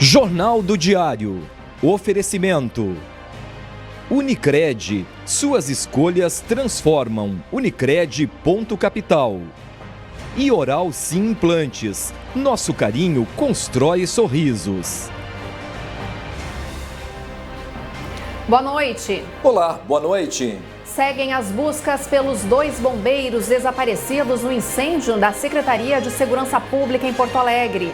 Jornal do Diário. Oferecimento. Unicred. Suas escolhas transformam. Unicred.capital. E Oral Sim Implantes. Nosso carinho constrói sorrisos. Boa noite. Olá, boa noite. Seguem as buscas pelos 2 bombeiros desaparecidos no incêndio da Secretaria de Segurança Pública em Porto Alegre.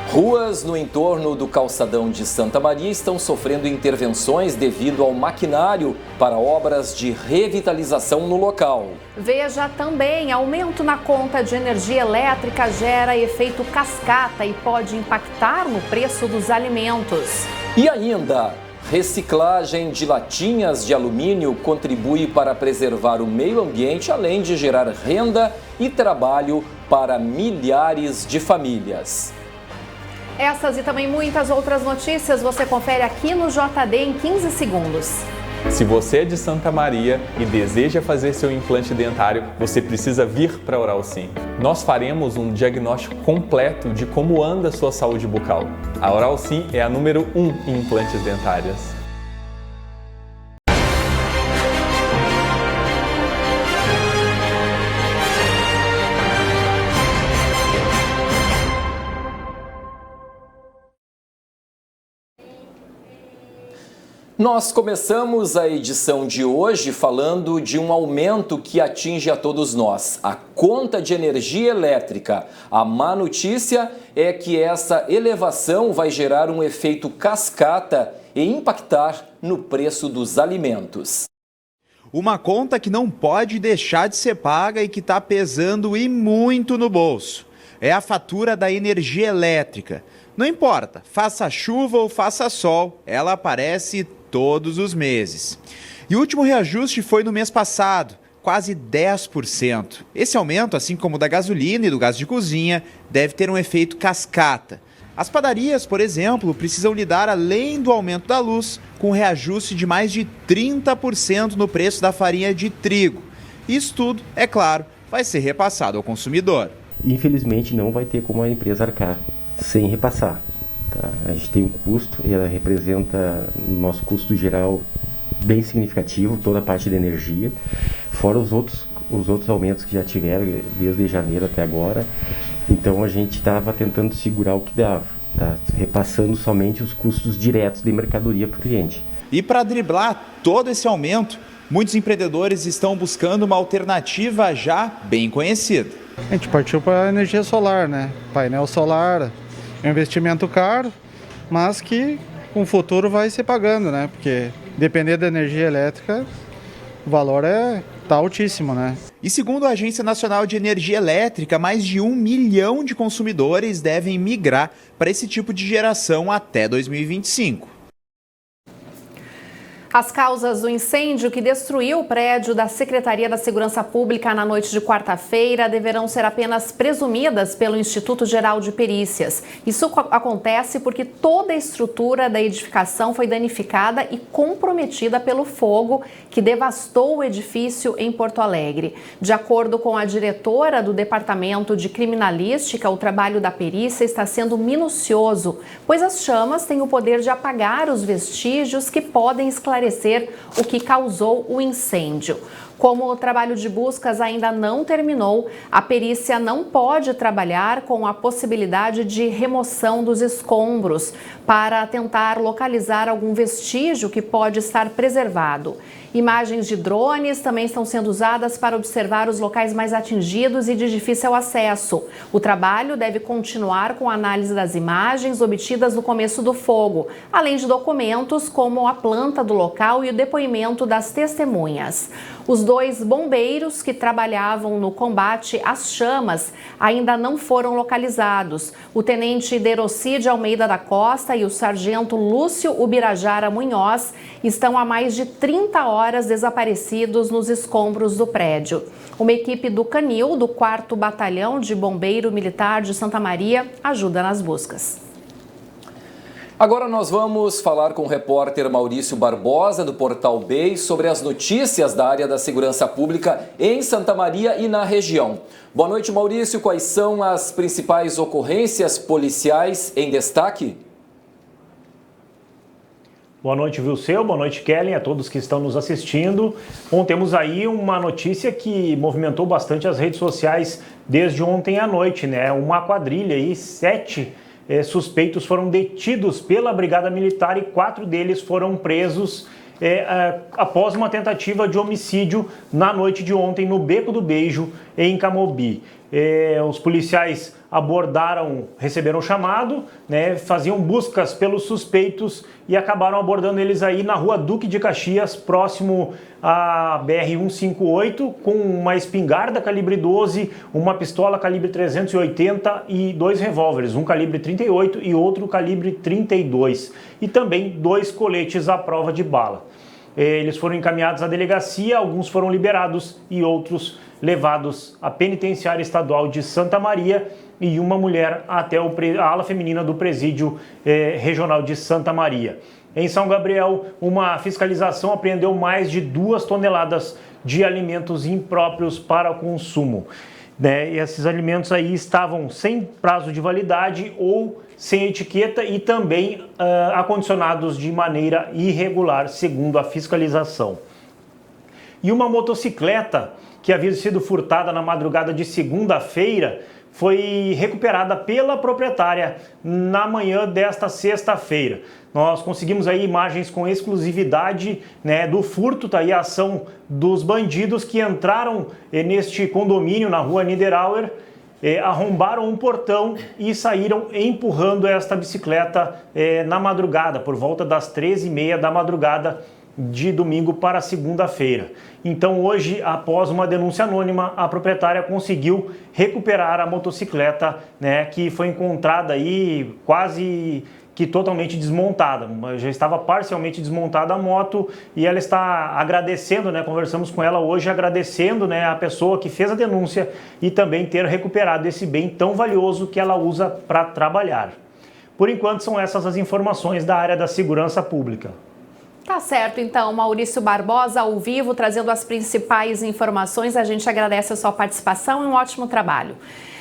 Ruas no entorno do calçadão de Santa Maria estão sofrendo intervenções devido ao maquinário para obras de revitalização no local. Veja também, aumento na conta de energia elétrica gera efeito cascata e pode impactar no preço dos alimentos. E ainda, reciclagem de latinhas de alumínio contribui para preservar o meio ambiente, além de gerar renda e trabalho para milhares de famílias. Essas e também muitas outras notícias você confere aqui no JD em 15 segundos. Se você é de Santa Maria e deseja fazer seu implante dentário, você precisa vir para a Oral Sim. Nós faremos um diagnóstico completo de como anda a sua saúde bucal. A Oral Sim é a número 1 em implantes dentários. Nós começamos a edição de hoje falando de um aumento que atinge a todos nós, a conta de energia elétrica. A má notícia é que essa elevação vai gerar um efeito cascata e impactar no preço dos alimentos. Uma conta que não pode deixar de ser paga e que está pesando e muito no bolso. É a fatura da energia elétrica. Não importa, faça chuva ou faça sol, ela aparece todos os meses. E o último reajuste foi no mês passado, quase 10%. Esse aumento, assim como o da gasolina e do gás de cozinha, deve ter um efeito cascata. As padarias, por exemplo, precisam lidar, além do aumento da luz, com um reajuste de mais de 30% no preço da farinha de trigo. Isso tudo, é claro, vai ser repassado ao consumidor. Infelizmente não vai ter como a empresa arcar sem repassar. Tá? A gente tem um custo, ela representa o nosso custo geral bem significativo, toda a parte da energia, fora os outros aumentos que já tiveram desde janeiro até agora. Então a gente estava tentando segurar o que dava, tá? Repassando somente os custos diretos de mercadoria para o cliente. E para driblar todo esse aumento, muitos empreendedores estão buscando uma alternativa já bem conhecida. A gente partiu para a energia solar, né? Painel solar. É um investimento caro, mas que com o futuro vai se pagando, né? Porque dependendo da energia elétrica, o valor tá altíssimo, né? E segundo a Agência Nacional de Energia Elétrica, mais de 1 milhão de consumidores devem migrar para esse tipo de geração até 2025. As causas do incêndio que destruiu o prédio da Secretaria da Segurança Pública na noite de quarta-feira deverão ser apenas presumidas pelo Instituto Geral de Perícias. Isso acontece porque toda a estrutura da edificação foi danificada e comprometida pelo fogo que devastou o edifício em Porto Alegre. De acordo com a diretora do Departamento de Criminalística, o trabalho da perícia está sendo minucioso, pois as chamas têm o poder de apagar os vestígios que podem esclarecer o que causou o incêndio. Como o trabalho de buscas ainda não terminou, a perícia não pode trabalhar com a possibilidade de remoção dos escombros para tentar localizar algum vestígio que pode estar preservado. Imagens de drones também estão sendo usadas para observar os locais mais atingidos e de difícil acesso. O trabalho deve continuar com a análise das imagens obtidas no começo do fogo, além de documentos como a planta do local e o depoimento das testemunhas. Os 2 bombeiros que trabalhavam no combate às chamas ainda não foram localizados. O tenente Derocide Almeida da Costa e o sargento Lúcio Ubirajara Munhoz estão há mais de 30 horas desaparecidos nos escombros do prédio. Uma equipe do Canil, do 4º Batalhão de Bombeiro Militar de Santa Maria, ajuda nas buscas. Agora nós vamos falar com o repórter Maurício Barbosa, do Portal BEI, sobre as notícias da área da segurança pública em Santa Maria e na região. Boa noite, Maurício. Quais são as principais ocorrências policiais em destaque? Boa noite, Vilseu. Boa noite, Kellen, a todos que estão nos assistindo. Bom, temos aí uma notícia que movimentou bastante as redes sociais desde ontem à noite, né? Uma quadrilha aí, 7 suspeitos foram detidos pela Brigada Militar e 4 deles foram presos após uma tentativa de homicídio na noite de ontem no Beco do Beijo, em Camobi. Os policiais receberam o chamado, né, faziam buscas pelos suspeitos e acabaram abordando eles aí na rua Duque de Caxias, próximo à BR-158, com uma espingarda calibre 12, uma pistola calibre 380 e 2 revólveres, um calibre 38 e outro calibre 32, e também 2 coletes à prova de bala. Eles foram encaminhados à delegacia, alguns foram liberados e outros levados à penitenciária estadual de Santa Maria e uma mulher até a ala feminina do presídio regional de Santa Maria. Em São Gabriel, uma fiscalização apreendeu mais de 2 toneladas de alimentos impróprios para consumo. E esses alimentos aí estavam sem prazo de validade ou sem etiqueta e também acondicionados de maneira irregular, segundo a fiscalização. E uma motocicleta que havia sido furtada na madrugada de segunda-feira foi recuperada pela proprietária na manhã desta sexta-feira. Nós conseguimos aí imagens com exclusividade, né, do furto, tá aí a ação dos bandidos que entraram neste condomínio na rua Niederauer, arrombaram um portão e saíram empurrando esta bicicleta na madrugada, por volta das 13h30 da madrugada de domingo para segunda-feira. Então hoje, após uma denúncia anônima, a proprietária conseguiu recuperar a motocicleta, né, que foi encontrada aí quase que totalmente desmontada. Já estava parcialmente desmontada a moto e ela está agradecendo, né, conversamos com ela hoje, agradecendo, né, a pessoa que fez a denúncia e também ter recuperado esse bem tão valioso que ela usa para trabalhar. Por enquanto, são essas as informações da área da segurança pública. Tá certo, então, Maurício Barbosa, ao vivo, trazendo as principais informações. A gente agradece a sua participação e um ótimo trabalho.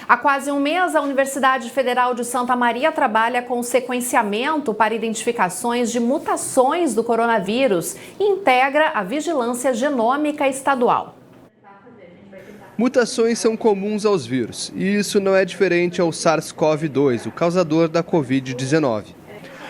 Há quase um mês, a Universidade Federal de Santa Maria trabalha com sequenciamento para identificações de mutações do coronavírus e integra a vigilância genômica estadual. Mutações são comuns aos vírus, e isso não é diferente ao SARS-CoV-2, o causador da Covid-19.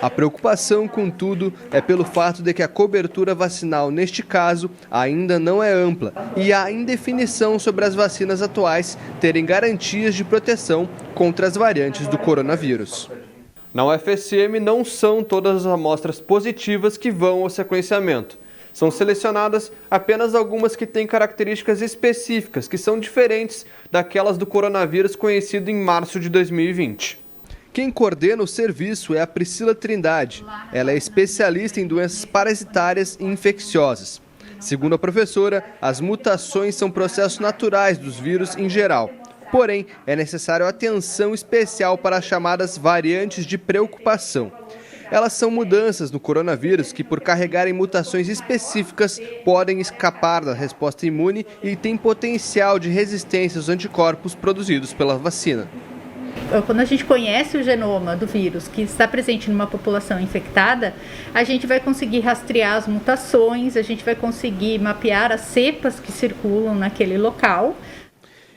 A preocupação, contudo, é pelo fato de que a cobertura vacinal, neste caso, ainda não é ampla e há indefinição sobre as vacinas atuais terem garantias de proteção contra as variantes do coronavírus. Na UFSM, não são todas as amostras positivas que vão ao sequenciamento. São selecionadas apenas algumas que têm características específicas, que são diferentes daquelas do coronavírus conhecido em março de 2020. Quem coordena o serviço é a Priscila Trindade. Ela é especialista em doenças parasitárias e infecciosas. Segundo a professora, as mutações são processos naturais dos vírus em geral. Porém, é necessário atenção especial para as chamadas variantes de preocupação. Elas são mudanças no coronavírus que, por carregarem mutações específicas, podem escapar da resposta imune e têm potencial de resistência aos anticorpos produzidos pela vacina. Quando a gente conhece o genoma do vírus que está presente numa população infectada, a gente vai conseguir rastrear as mutações, a gente vai conseguir mapear as cepas que circulam naquele local.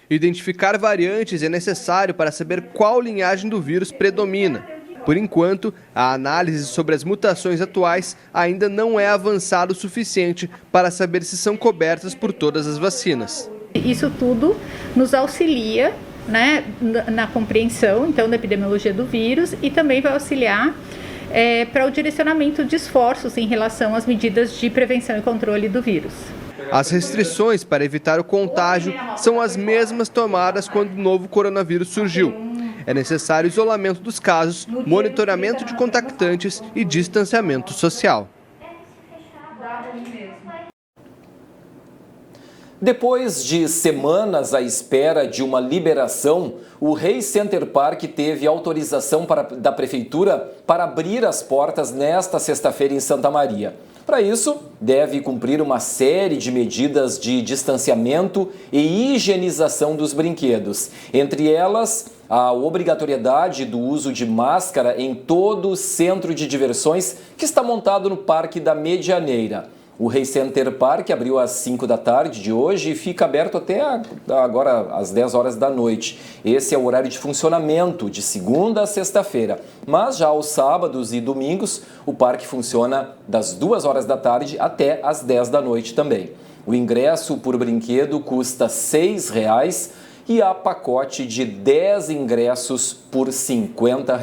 Identificar variantes é necessário para saber qual linhagem do vírus predomina. Por enquanto, a análise sobre as mutações atuais ainda não é avançada o suficiente para saber se são cobertas por todas as vacinas. Isso tudo nos auxilia, né, na compreensão, então, da epidemiologia do vírus e também vai auxiliar para o direcionamento de esforços em relação às medidas de prevenção e controle do vírus. As restrições para evitar o contágio são as mesmas tomadas quando o novo coronavírus surgiu. É necessário isolamento dos casos, monitoramento de contactantes e distanciamento social. Depois de semanas à espera de uma liberação, o Reis Center Park teve autorização da Prefeitura para abrir as portas nesta sexta-feira em Santa Maria. Para isso, deve cumprir uma série de medidas de distanciamento e higienização dos brinquedos. Entre elas, a obrigatoriedade do uso de máscara em todo o centro de diversões que está montado no Parque da Medianeira. O Rei Center Park abriu às 5 da tarde de hoje e fica aberto até agora às 10 horas da noite. Esse é o horário de funcionamento, de segunda a sexta-feira. Mas já aos sábados e domingos, o parque funciona das 2 horas da tarde até às 10 da noite também. O ingresso por brinquedo custa R$ 6 e há pacote de 10 ingressos por R$ 50.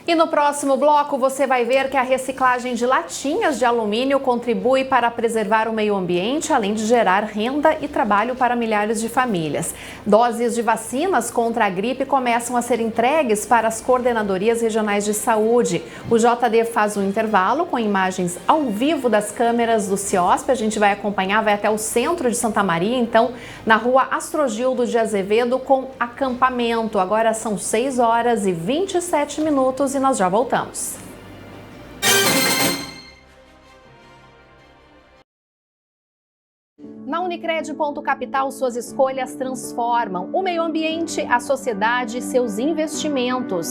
E no próximo bloco você vai ver que a reciclagem de latinhas de alumínio contribui para preservar o meio ambiente, além de gerar renda e trabalho para milhares de famílias. Doses de vacinas contra a gripe começam a ser entregues para as coordenadorias regionais de saúde. O JD faz um intervalo com imagens ao vivo das câmeras do CIOSP. A gente vai acompanhar, vai até o centro de Santa Maria, então na rua Astrogildo de Azevedo com acampamento. Agora são 6 horas e 27 minutos. E nós já voltamos. Na Unicred.capital, suas escolhas transformam o meio ambiente, a sociedade e seus investimentos.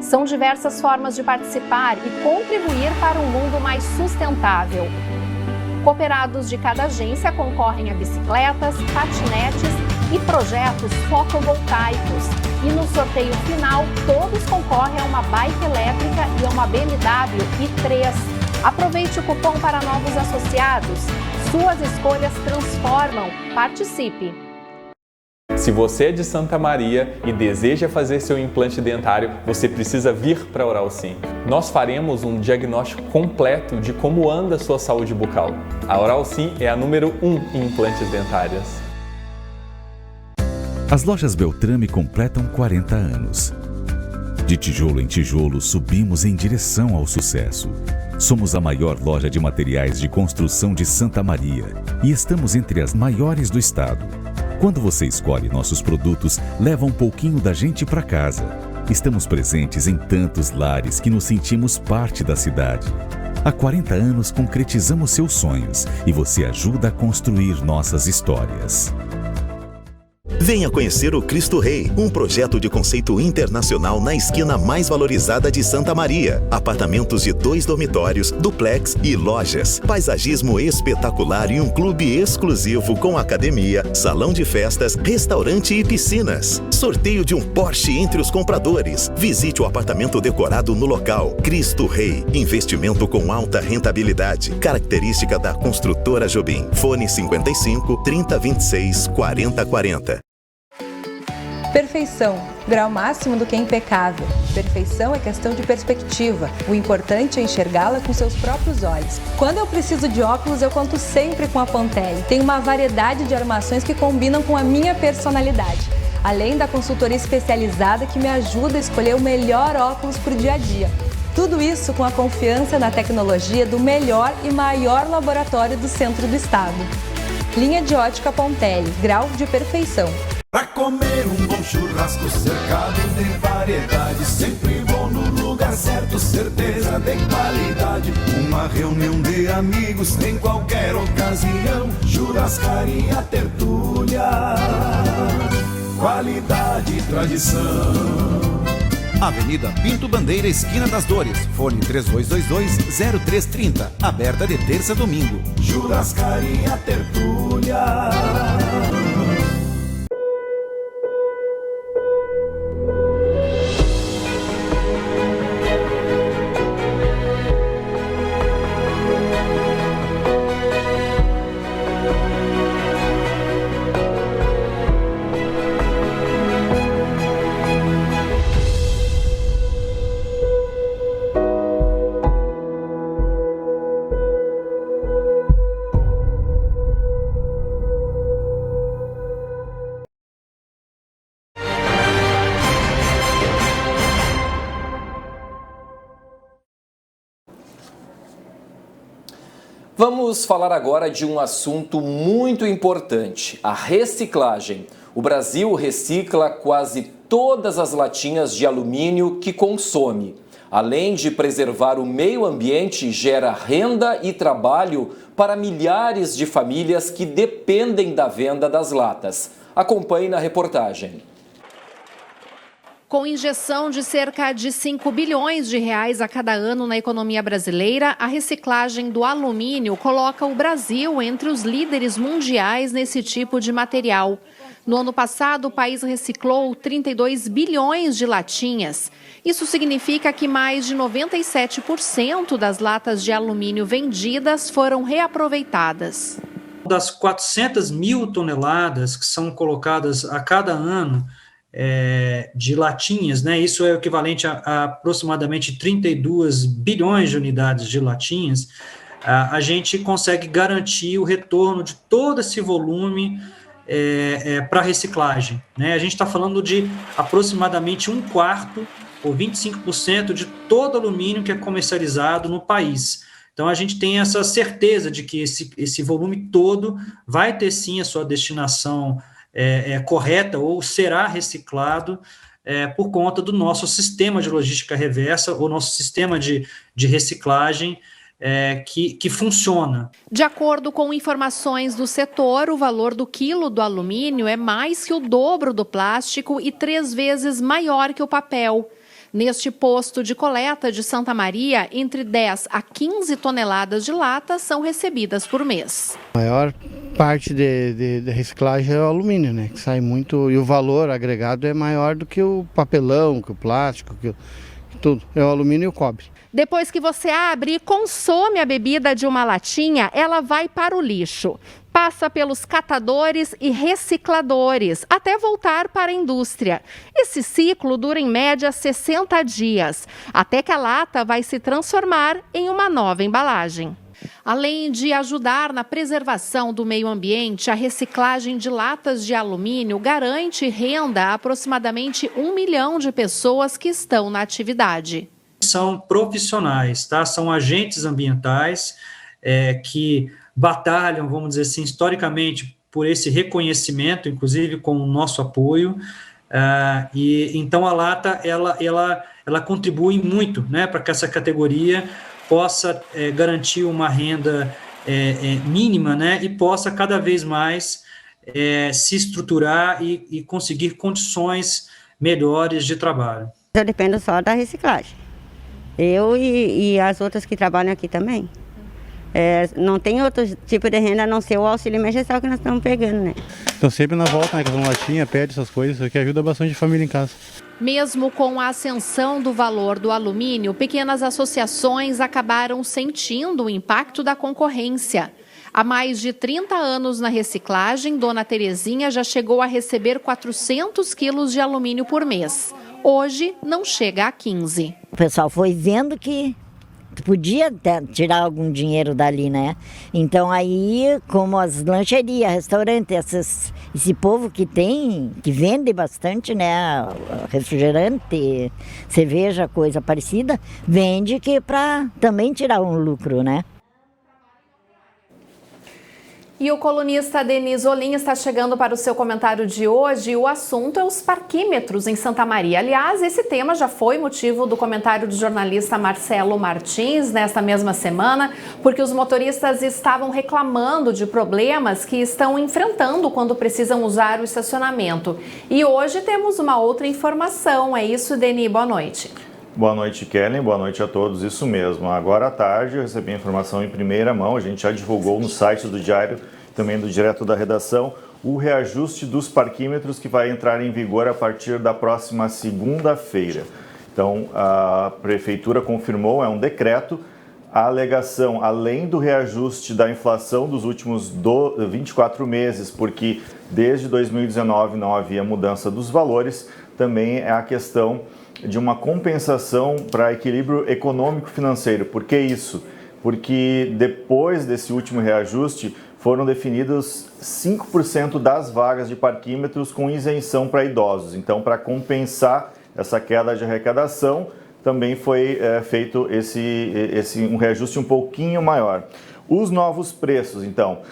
São diversas formas de participar e contribuir para um mundo mais sustentável. Cooperados de cada agência concorrem a bicicletas, patinetes e projetos fotovoltaicos. E no sorteio final, todos concorrem a uma bike elétrica e a uma BMW i3. Aproveite o cupom para novos associados. Suas escolhas transformam. Participe! Se você é de Santa Maria e deseja fazer seu implante dentário, você precisa vir para a Oral Sim. Nós faremos um diagnóstico completo de como anda a sua saúde bucal. A Oral Sim é a número 1 em implantes dentários. As lojas Beltrame completam 40 anos. De tijolo em tijolo, subimos em direção ao sucesso. Somos a maior loja de materiais de construção de Santa Maria e estamos entre as maiores do estado. Quando você escolhe nossos produtos, leva um pouquinho da gente para casa. Estamos presentes em tantos lares que nos sentimos parte da cidade. Há 40 anos concretizamos seus sonhos e você ajuda a construir nossas histórias. Venha conhecer o Cristo Rei, um projeto de conceito internacional na esquina mais valorizada de Santa Maria. Apartamentos de 2 dormitórios, duplex e lojas. Paisagismo espetacular e um clube exclusivo com academia, salão de festas, restaurante e piscinas. Sorteio de um Porsche entre os compradores. Visite o apartamento decorado no local. Cristo Rei, investimento com alta rentabilidade. Característica da construtora Jobim. Fone 55 30 26 40 40. Perfeição, grau máximo do que é impecável. Perfeição é questão de perspectiva. O importante é enxergá-la com seus próprios olhos. Quando eu preciso de óculos, eu conto sempre com a Pontelli. Tem uma variedade de armações que combinam com a minha personalidade. Além da consultoria especializada que me ajuda a escolher o melhor óculos para o dia a dia. Tudo isso com a confiança na tecnologia do melhor e maior laboratório do centro do estado. Linha de ótica Pontelli, grau de perfeição. Pra comer um bom churrasco cercado de variedade, sempre bom no lugar certo, certeza de qualidade. Uma reunião de amigos em qualquer ocasião, churrascaria Tertúlia, qualidade e tradição. Avenida Pinto Bandeira, esquina das Dores. Fone 3222-0330. Aberta de terça a domingo. Churrascaria Tertúlia. Vamos falar agora de um assunto muito importante, a reciclagem. O Brasil recicla quase todas as latinhas de alumínio que consome. Além de preservar o meio ambiente, gera renda e trabalho para milhares de famílias que dependem da venda das latas. Acompanhe na reportagem. Com injeção de cerca de 5 bilhões de reais a cada ano na economia brasileira, a reciclagem do alumínio coloca o Brasil entre os líderes mundiais nesse tipo de material. No ano passado, o país reciclou 32 bilhões de latinhas. Isso significa que mais de 97% das latas de alumínio vendidas foram reaproveitadas. Das 400 mil toneladas que são colocadas a cada ano de latinhas, né, isso é o equivalente a aproximadamente 32 bilhões de unidades de latinhas, a gente consegue garantir o retorno de todo esse volume para reciclagem, né? A gente está falando de aproximadamente 1/4 ou 25% de todo alumínio que é comercializado no país. Então, a gente tem essa certeza de que esse volume todo vai ter, sim, a sua destinação correta ou será reciclado por conta do nosso sistema de logística reversa, ou nosso sistema de reciclagem que funciona. De acordo com informações do setor, o valor do quilo do alumínio é mais que o dobro do plástico e 3 vezes maior que o papel. Neste posto de coleta de Santa Maria, entre 10 a 15 toneladas de latas são recebidas por mês. A maior parte da reciclagem é o alumínio, né? Que sai muito, e o valor agregado é maior do que o papelão, que o plástico, que tudo. É o alumínio e o cobre. Depois que você abre e consome a bebida de uma latinha, ela vai para o lixo. Passa pelos catadores e recicladores, até voltar para a indústria. Esse ciclo dura em média 60 dias, até que a lata vai se transformar em uma nova embalagem. Além de ajudar na preservação do meio ambiente, a reciclagem de latas de alumínio garante renda a aproximadamente 1 milhão de pessoas que estão na atividade. São profissionais, tá? São agentes ambientais que batalham, vamos dizer assim, historicamente por esse reconhecimento, inclusive com o nosso apoio, e então a lata ela contribui muito, né, para que essa categoria possa garantir uma renda mínima, né, e possa cada vez mais se estruturar e conseguir condições melhores de trabalho. Eu dependo só da reciclagem. Eu e as outras que trabalham aqui também. Não tem outro tipo de renda a não ser o auxílio emergencial que nós estamos pegando, né? Então sempre na volta, né? Com latinha, pede essas coisas, isso aqui ajuda bastante a família em casa. Mesmo com a ascensão do valor do alumínio, pequenas associações acabaram sentindo o impacto da concorrência. Há mais de 30 anos na reciclagem, Dona Terezinha já chegou a receber 400 quilos de alumínio por mês. Hoje, não chega a 15. O pessoal foi vendo que podia tirar algum dinheiro dali, né? Então aí, como as lancherias, restaurantes, esse povo que vende bastante, né? Refrigerante, cerveja, coisa parecida, vende que para também tirar um lucro, né? E o colunista Denis Olim está chegando para o seu comentário de hoje. O assunto é os parquímetros em Santa Maria. Aliás, esse tema já foi motivo do comentário do jornalista Marcelo Martins nesta mesma semana, porque os motoristas estavam reclamando de problemas que estão enfrentando quando precisam usar o estacionamento. E hoje temos uma outra informação. É isso, Denis? Boa noite. Boa noite, Kellen. Boa noite a todos. Isso mesmo. Agora à tarde eu recebi a informação em primeira mão. A gente já divulgou no site do Diário, também do Direto da Redação, o reajuste dos parquímetros que vai entrar em vigor a partir da próxima segunda-feira. Então, a Prefeitura confirmou, é um decreto, a alegação, além do reajuste da inflação dos últimos 24 meses, porque desde 2019 não havia mudança dos valores, também é a questão de uma compensação para equilíbrio econômico-financeiro. Por que isso? Porque depois desse último reajuste foram definidos 5% das vagas de parquímetros com isenção para idosos. Então, para compensar essa queda de arrecadação, também foi feito um reajuste um pouquinho maior. Os novos preços, então,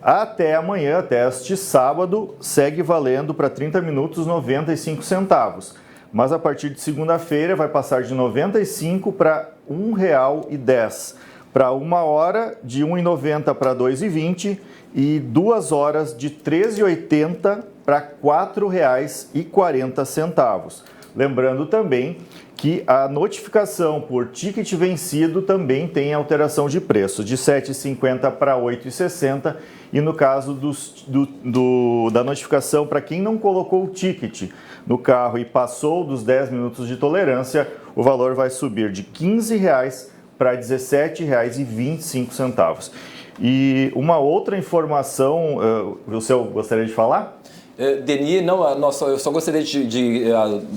até amanhã, até este sábado, segue valendo para 30 minutos 95 centavos. Mas a partir de segunda-feira vai passar de R$ 95 para R$ 1,10. Para 1 hora, de R$ 1,90 para R$ 2,20 e 2 horas de R$ 13,80 para R$ 4,40. Lembrando também que a notificação por ticket vencido também tem alteração de preço, de R$ 7,50 para R$ 8,60. E no caso da notificação para quem não colocou o ticket no carro e passou dos 10 minutos de tolerância, o valor vai subir de R$ 15 para R$ 17,25. E uma outra informação, o senhor gostaria de falar? Denis, não, eu só gostaria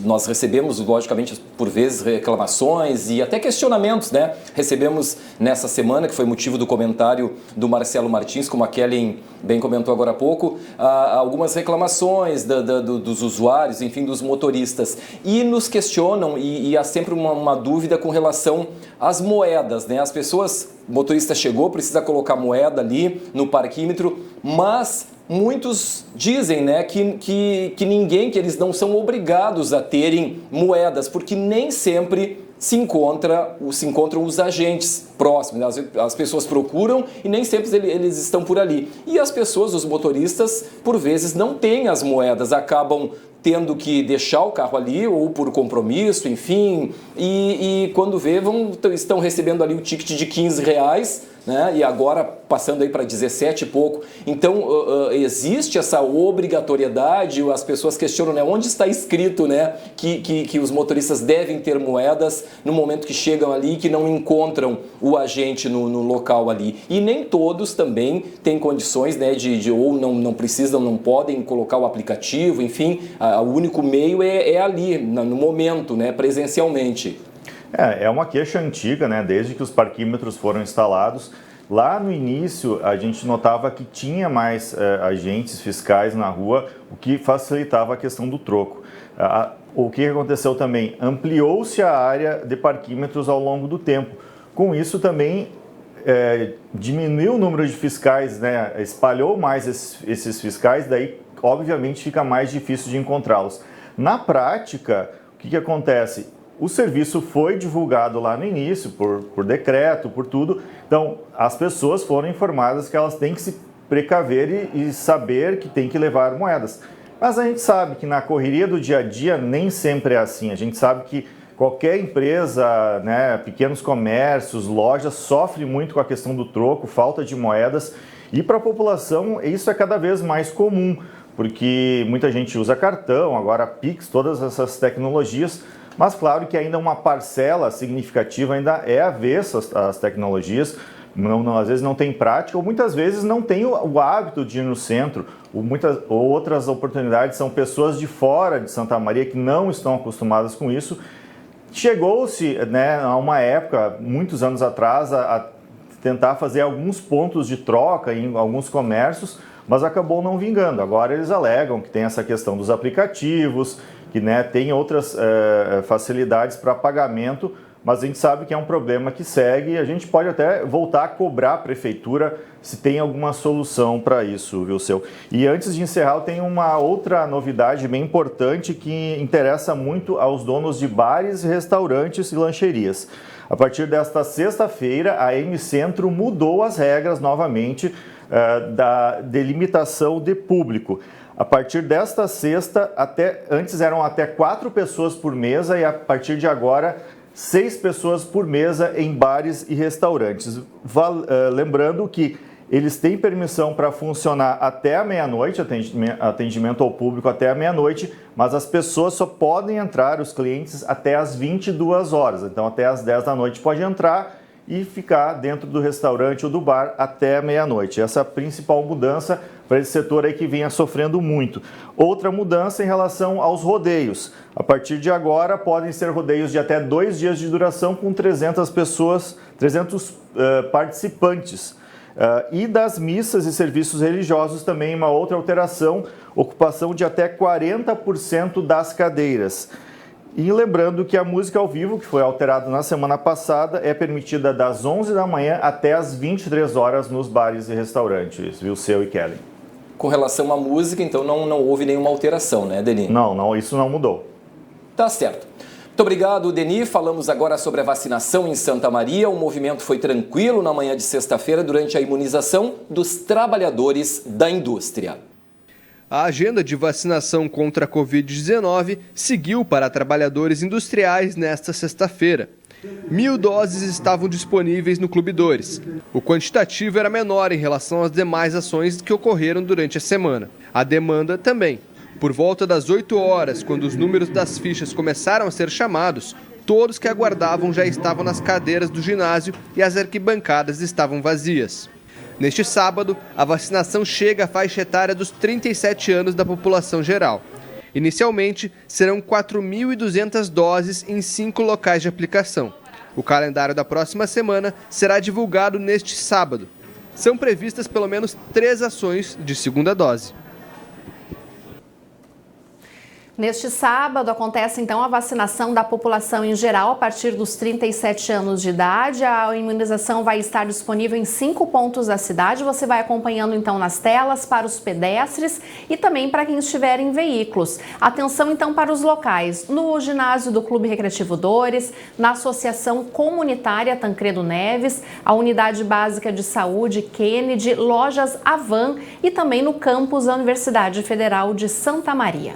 nós recebemos, logicamente, por vezes, reclamações e até questionamentos, né? Recebemos nessa semana, que foi motivo do comentário do Marcelo Martins, como a Kellen bem comentou agora há pouco, algumas reclamações dos usuários, enfim, dos motoristas. E nos questionam, e há sempre uma dúvida com relação às moedas, né? As pessoas, o motorista chegou, precisa colocar moeda ali no parquímetro, mas muitos dizem, né, que eles não são obrigados a terem moedas, porque nem sempre se encontram os agentes próximos. As pessoas procuram e nem sempre eles estão por ali. E as pessoas, os motoristas, por vezes não têm as moedas, acabam tendo que deixar o carro ali, ou por compromisso, enfim, e quando vê, estão recebendo ali o ticket de R$15, né? E agora passando aí para 17 e pouco. Então, existe essa obrigatoriedade, as pessoas questionam, né, onde está escrito, né, que os motoristas devem ter moedas no momento que chegam ali e que não encontram o agente no local ali. E nem todos também têm condições, né, ou não precisam, não podem colocar o aplicativo, enfim, o único meio é ali, no momento, né, presencialmente. É uma queixa antiga, né? Desde que os parquímetros foram instalados. Lá no início, a gente notava que tinha mais agentes fiscais na rua, o que facilitava a questão do troco. O que aconteceu também? Ampliou-se a área de parquímetros ao longo do tempo. Com isso também diminuiu o número de fiscais, né? Espalhou mais esses fiscais, daí obviamente fica mais difícil de encontrá-los. Na prática, o que acontece? O serviço foi divulgado lá no início, por decreto, por tudo. Então, as pessoas foram informadas que elas têm que se precaver e saber que tem que levar moedas. Mas a gente sabe que na correria do dia a dia nem sempre é assim. A gente sabe que qualquer empresa, né, pequenos comércios, lojas, sofre muito com a questão do troco, falta de moedas. E para a população isso é cada vez mais comum, porque muita gente usa cartão, agora Pix, todas essas tecnologias. Mas claro que ainda uma parcela significativa ainda é avessa às tecnologias, às vezes não tem prática ou muitas vezes não tem o hábito de ir no centro. Ou outras oportunidades são pessoas de fora de Santa Maria que não estão acostumadas com isso. Chegou-se, né, a uma época, muitos anos atrás, a tentar fazer alguns pontos de troca em alguns comércios, mas acabou não vingando. Agora eles alegam que tem essa questão dos aplicativos, que, né, tem outras facilidades para pagamento, mas a gente sabe que é um problema que segue e a gente pode até voltar a cobrar a prefeitura se tem alguma solução para isso, viu, seu? E antes de encerrar, eu tenho uma outra novidade bem importante que interessa muito aos donos de bares, restaurantes e lancherias. A partir desta sexta-feira, a M Centro mudou as regras novamente da delimitação de público. A partir desta sexta, antes eram até 4 pessoas por mesa e a partir de agora 6 pessoas por mesa em bares e restaurantes. Lembrando que eles têm permissão para funcionar até a meia-noite, atendimento ao público até a meia-noite, mas as pessoas só podem entrar, os clientes, até às 22 horas. Então até às 10 da noite pode entrar e ficar dentro do restaurante ou do bar até a meia-noite. Essa é a principal mudança para esse setor aí que vinha sofrendo muito. Outra mudança em relação aos rodeios. A partir de agora podem ser rodeios de até 2 dias de duração com 300 pessoas, 300 participantes. E das missas e serviços religiosos também uma outra alteração, ocupação de até 40% das cadeiras. E lembrando que a música ao vivo, que foi alterada na semana passada, é permitida das 11 da manhã até as 23 horas nos bares e restaurantes, viu, Seu e Kelly? Com relação à música, então não houve nenhuma alteração, né, Denis? Não, isso não mudou. Tá certo. Muito obrigado, Denis. Falamos agora sobre a vacinação em Santa Maria. O movimento foi tranquilo na manhã de sexta-feira durante a imunização dos trabalhadores da indústria. A agenda de vacinação contra a Covid-19 seguiu para trabalhadores industriais nesta sexta-feira. 1.000 doses estavam disponíveis no Clube Dores. O quantitativo era menor em relação às demais ações que ocorreram durante a semana. A demanda também. Por volta das 8 horas, quando os números das fichas começaram a ser chamados, todos que aguardavam já estavam nas cadeiras do ginásio e as arquibancadas estavam vazias. Neste sábado, a vacinação chega à faixa etária dos 37 anos da população geral. Inicialmente, serão 4.200 doses em 5 locais de aplicação. O calendário da próxima semana será divulgado neste sábado. São previstas pelo menos 3 ações de segunda dose. Neste sábado acontece então a vacinação da população em geral a partir dos 37 anos de idade. A imunização vai estar disponível em 5 pontos da cidade. Você vai acompanhando então nas telas para os pedestres e também para quem estiver em veículos. Atenção então para os locais: no ginásio do Clube Recreativo Dores, na Associação Comunitária Tancredo Neves, a Unidade Básica de Saúde Kennedy, Lojas Avan e também no campus da Universidade Federal de Santa Maria.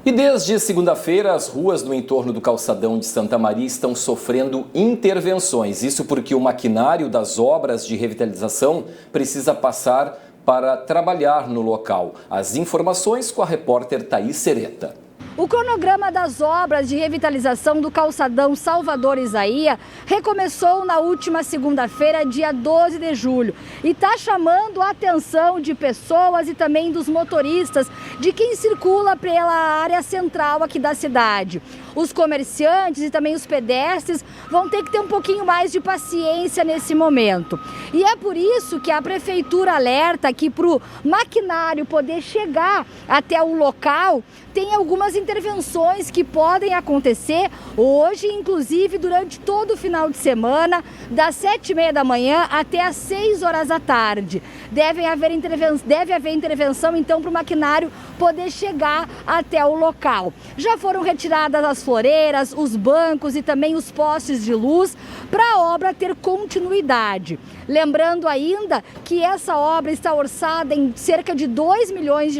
E desde segunda-feira, as ruas no entorno do calçadão de Santa Maria estão sofrendo intervenções. Isso porque o maquinário das obras de revitalização precisa passar para trabalhar no local. As informações com a repórter Thaís Sereta. O cronograma das obras de revitalização do calçadão Salvador Isaías recomeçou na última segunda-feira, dia 12 de julho, e está chamando a atenção de pessoas e também dos motoristas, de quem circula pela área central aqui da cidade. Os comerciantes e também os pedestres vão ter que ter um pouquinho mais de paciência nesse momento. E é por isso que a prefeitura alerta que para o maquinário poder chegar até o local, tem algumas intervenções que podem acontecer hoje, inclusive durante todo o final de semana, das 7h30 da manhã até as 6 horas da tarde. Deve haver intervenção então para o maquinário poder chegar até o local. Já foram retiradas as floreiras, os bancos e também os postes de luz para a obra ter continuidade. Lembrando ainda que essa obra está orçada em cerca de R$2 milhões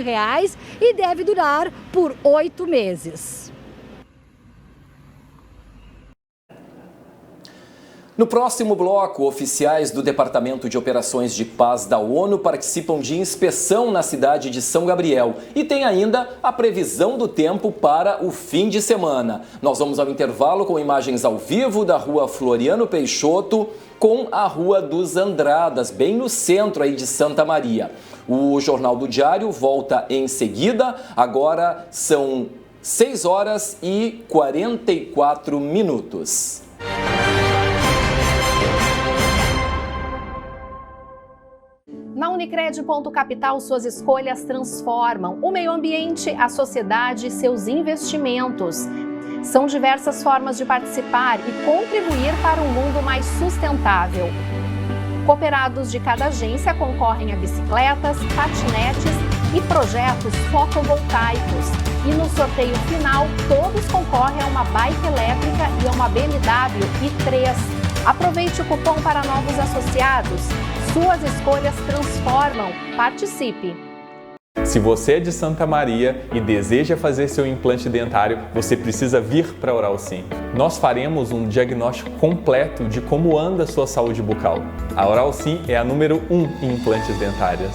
e deve durar por 8 meses. No próximo bloco, oficiais do Departamento de Operações de Paz da ONU participam de inspeção na cidade de São Gabriel. E tem ainda a previsão do tempo para o fim de semana. Nós vamos ao intervalo com imagens ao vivo da rua Floriano Peixoto com a Rua dos Andradas, bem no centro aí de Santa Maria. O Jornal do Diário volta em seguida. Agora são 6h44. Na Unicred Ponto Capital, suas escolhas transformam o meio ambiente, a sociedade e seus investimentos. São diversas formas de participar e contribuir para um mundo mais sustentável. Cooperados de cada agência concorrem a bicicletas, patinetes e projetos fotovoltaicos. E no sorteio final, todos concorrem a uma bike elétrica e a uma BMW i3. Aproveite o cupom para novos associados. Suas escolhas transformam. Participe! Se você é de Santa Maria e deseja fazer seu implante dentário, você precisa vir para a Oral Sim. Nós faremos um diagnóstico completo de como anda a sua saúde bucal. A Oral Sim é a número 1 em implantes dentários.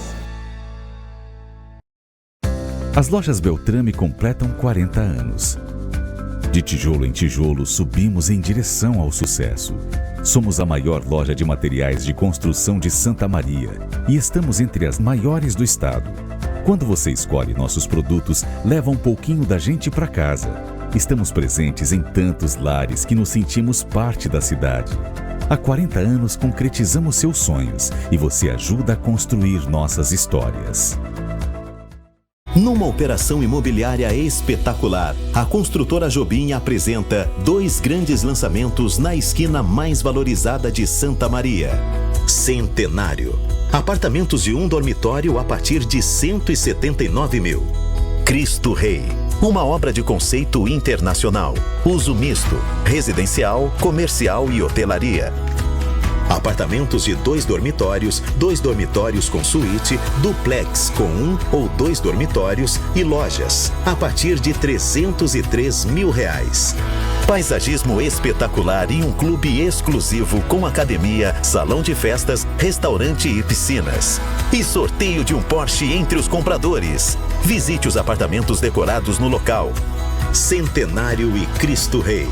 As lojas Beltrame completam 40 anos. De tijolo em tijolo, subimos em direção ao sucesso. Somos a maior loja de materiais de construção de Santa Maria e estamos entre as maiores do estado. Quando você escolhe nossos produtos, leva um pouquinho da gente para casa. Estamos presentes em tantos lares que nos sentimos parte da cidade. Há 40 anos concretizamos seus sonhos e você ajuda a construir nossas histórias. Numa operação imobiliária espetacular, a construtora Jobim apresenta 2 grandes lançamentos na esquina mais valorizada de Santa Maria. Centenário. Apartamentos de 1 dormitório a partir de 179 mil. Cristo Rei. Uma obra de conceito internacional. Uso misto, residencial, comercial e hotelaria. Apartamentos de 2 dormitórios com suíte, duplex com 1 ou 2 dormitórios e lojas, a partir de R$ 303 mil. Paisagismo espetacular e um clube exclusivo com academia, salão de festas, restaurante e piscinas. E sorteio de um Porsche entre os compradores. Visite os apartamentos decorados no local. Centenário e Cristo Rei.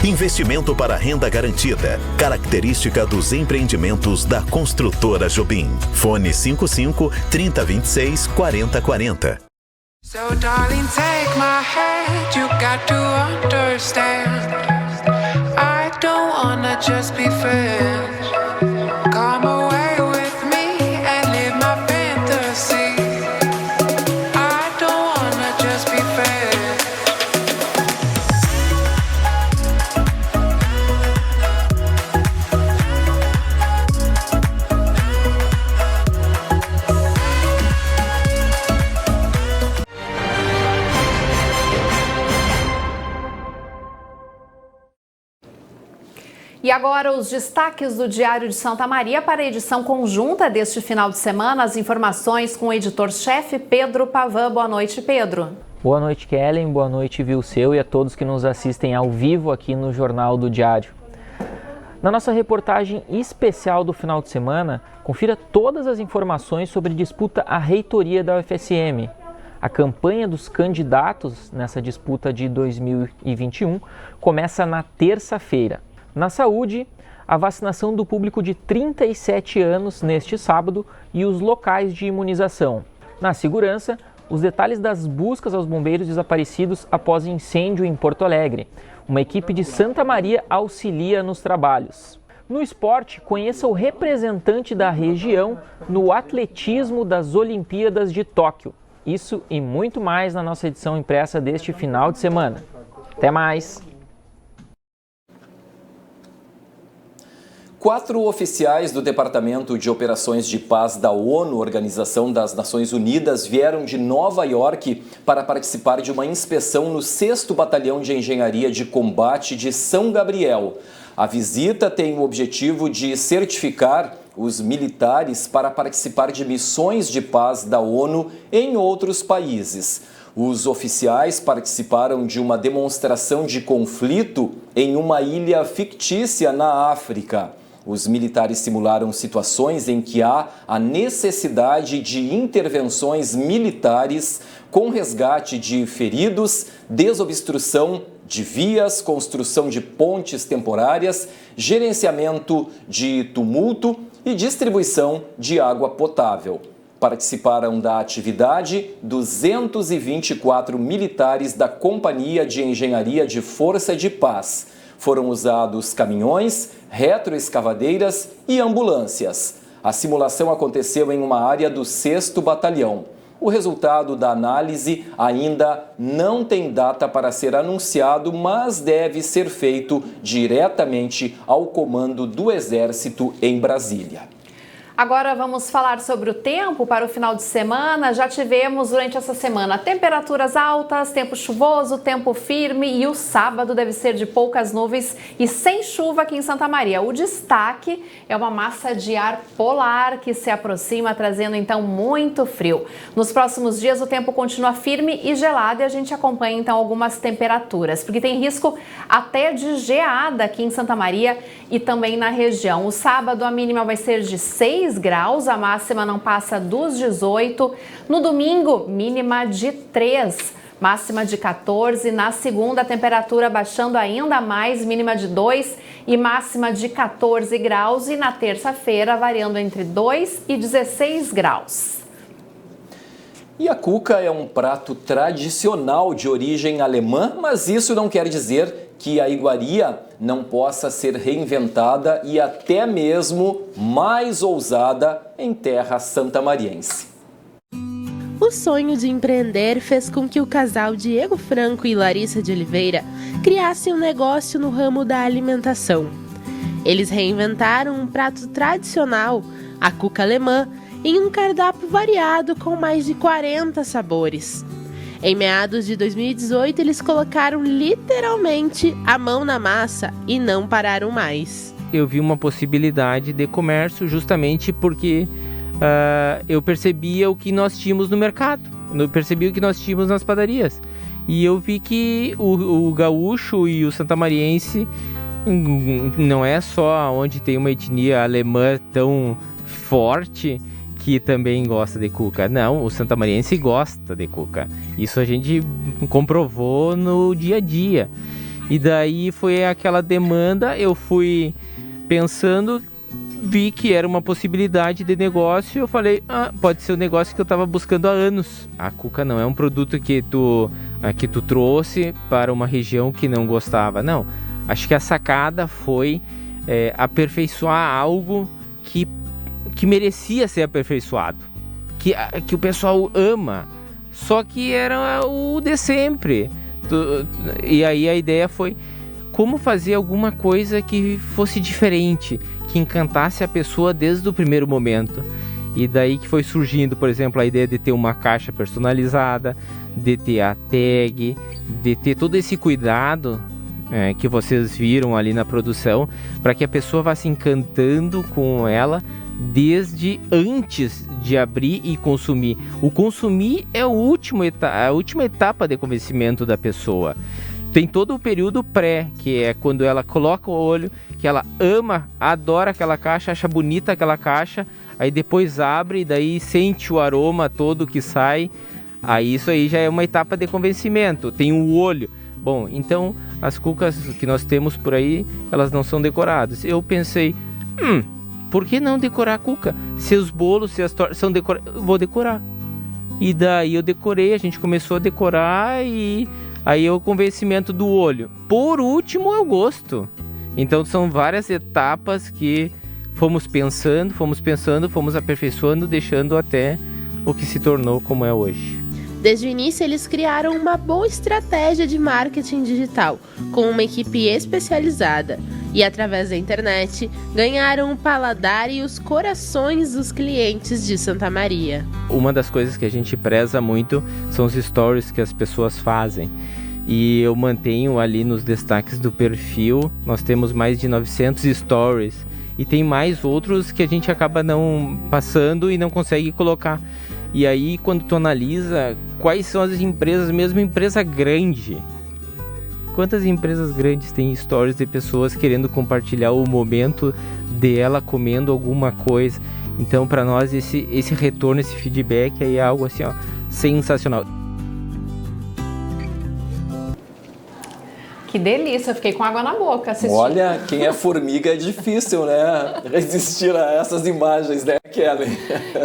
Investimento para renda garantida. Característica dos empreendimentos da construtora Jobim. Fone 55 3026 4040. So darling, take my hand, you got to understand. I don't wanna just be friends. Come away with me and live my fantasy. I don't wanna just be friends. E agora os destaques do Diário de Santa Maria para a edição conjunta deste final de semana. As informações com o editor-chefe Pedro Pavan. Boa noite, Pedro. Boa noite, Kellen. Boa noite, Vilseu, e a todos que nos assistem ao vivo aqui no Jornal do Diário. Na nossa reportagem especial do final de semana, confira todas as informações sobre disputa à reitoria da UFSM. A campanha dos candidatos nessa disputa de 2021 começa na terça-feira. Na saúde, a vacinação do público de 37 anos neste sábado e os locais de imunização. Na segurança, os detalhes das buscas aos bombeiros desaparecidos após incêndio em Porto Alegre. Uma equipe de Santa Maria auxilia nos trabalhos. No esporte, conheça o representante da região no atletismo das Olimpíadas de Tóquio. Isso e muito mais na nossa edição impressa deste final de semana. Até mais! 4 oficiais do Departamento de Operações de Paz da ONU, Organização das Nações Unidas, vieram de Nova York para participar de uma inspeção no 6º Batalhão de Engenharia de Combate de São Gabriel. A visita tem o objetivo de certificar os militares para participar de missões de paz da ONU em outros países. Os oficiais participaram de uma demonstração de conflito em uma ilha fictícia na África. Os militares simularam situações em que há a necessidade de intervenções militares com resgate de feridos, desobstrução de vias, construção de pontes temporárias, gerenciamento de tumulto e distribuição de água potável. Participaram da atividade 224 militares da Companhia de Engenharia de Força de Paz. Foram usados caminhões, retroescavadeiras e ambulâncias. A simulação aconteceu em uma área do 6º Batalhão. O resultado da análise ainda não tem data para ser anunciado, mas deve ser feito diretamente ao comando do Exército em Brasília. Agora vamos falar sobre o tempo para o final de semana. Já tivemos durante essa semana temperaturas altas, tempo chuvoso, tempo firme e o sábado deve ser de poucas nuvens e sem chuva aqui em Santa Maria. O destaque é uma massa de ar polar que se aproxima, trazendo então muito frio. Nos próximos dias o tempo continua firme e gelado e a gente acompanha então algumas temperaturas, porque tem risco até de geada aqui em Santa Maria e também na região. O sábado a mínima vai ser de 6 graus, a máxima não passa dos 18. No domingo, mínima de 3, máxima de 14. Na segunda, a temperatura baixando ainda mais, mínima de 2 e máxima de 14 graus. E na terça-feira, variando entre 2 e 16 graus. E a cuca é um prato tradicional de origem alemã, mas isso não quer dizer que a iguaria não possa ser reinventada e até mesmo mais ousada em terra santamariense. O sonho de empreender fez com que o casal Diego Franco e Larissa de Oliveira criassem um negócio no ramo da alimentação. Eles reinventaram um prato tradicional, a cuca alemã, em um cardápio variado com mais de 40 sabores. Em meados de 2018, eles colocaram literalmente a mão na massa e não pararam mais. eu vi uma possibilidade de comércio justamente porque eu percebia o que nós tínhamos no mercado, eu percebia o que nós tínhamos nas padarias. E eu vi que o gaúcho e o santamariense não é só onde tem uma etnia alemã tão forte que também gosta de cuca. Não, o santamariense gosta de cuca. Isso a gente comprovou no dia a dia. E daí foi aquela demanda, eu fui pensando, vi que era uma possibilidade de negócio, eu falei, pode ser o negócio que eu estava buscando há anos. A cuca não é um produto que tu trouxe para uma região que não gostava, não. Acho que a sacada foi aperfeiçoar algo que merecia ser aperfeiçoado, que o pessoal ama, só que era o de sempre. E aí a ideia foi como fazer alguma coisa que fosse diferente, que encantasse a pessoa desde o primeiro momento. E daí que foi surgindo, por exemplo, a ideia de ter uma caixa personalizada, de ter a tag, de ter todo esse cuidado que vocês viram ali na produção, para que a pessoa vá se encantando com ela desde antes de abrir e consumir. O consumir é a última etapa de convencimento da pessoa. Tem todo o período pré, que é quando ela coloca o olho, que ela ama, adora aquela caixa, acha bonita aquela caixa, aí depois abre e daí sente o aroma todo que sai. Aí isso aí já é uma etapa de convencimento. Tem o olho. Bom, então as cucas que nós temos por aí, elas não são decoradas. Eu pensei, por que não decorar a cuca? Se os bolos, se as tortas são decorados, eu vou decorar. E daí eu decorei, a gente começou a decorar e aí o convencimento do olho. Por último, é o gosto. Então são várias etapas que fomos pensando, fomos aperfeiçoando, deixando até o que se tornou como é hoje. Desde o início, eles criaram uma boa estratégia de marketing digital, com uma equipe especializada. E através da internet, ganharam o paladar e os corações dos clientes de Santa Maria. Uma das coisas que a gente preza muito são os stories que as pessoas fazem. E eu mantenho ali nos destaques do perfil, nós temos mais de 900 stories. E tem mais outros que a gente acaba não passando e não consegue colocar. E aí, quando tu analisa quais são as empresas, mesmo empresa grande, quantas empresas grandes têm stories de pessoas querendo compartilhar o momento dela comendo alguma coisa? Então, para nós, esse retorno, esse feedback aí é algo assim, sensacional. Que delícia, eu fiquei com água na boca assistindo. Olha, quem é formiga é difícil, né? Resistir a essas imagens, né, Kelly?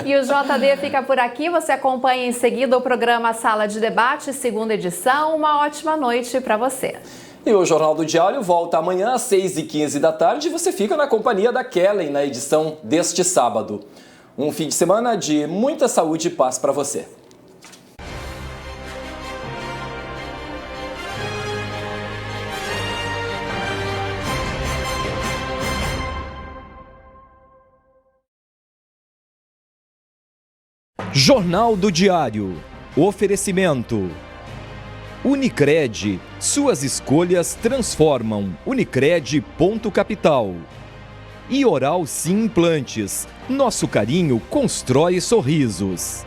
E o JD fica por aqui, você acompanha em seguida o programa Sala de Debate, segunda edição. Uma ótima noite para você. E o Jornal do Diário volta amanhã às 6h15 da tarde e você fica na companhia da Kelly na edição deste sábado. Um fim de semana de muita saúde e paz para você. Jornal do Diário. Oferecimento. Unicred. Suas escolhas transformam. Unicred.capital. E Oral Sim Implantes. Nosso carinho constrói sorrisos.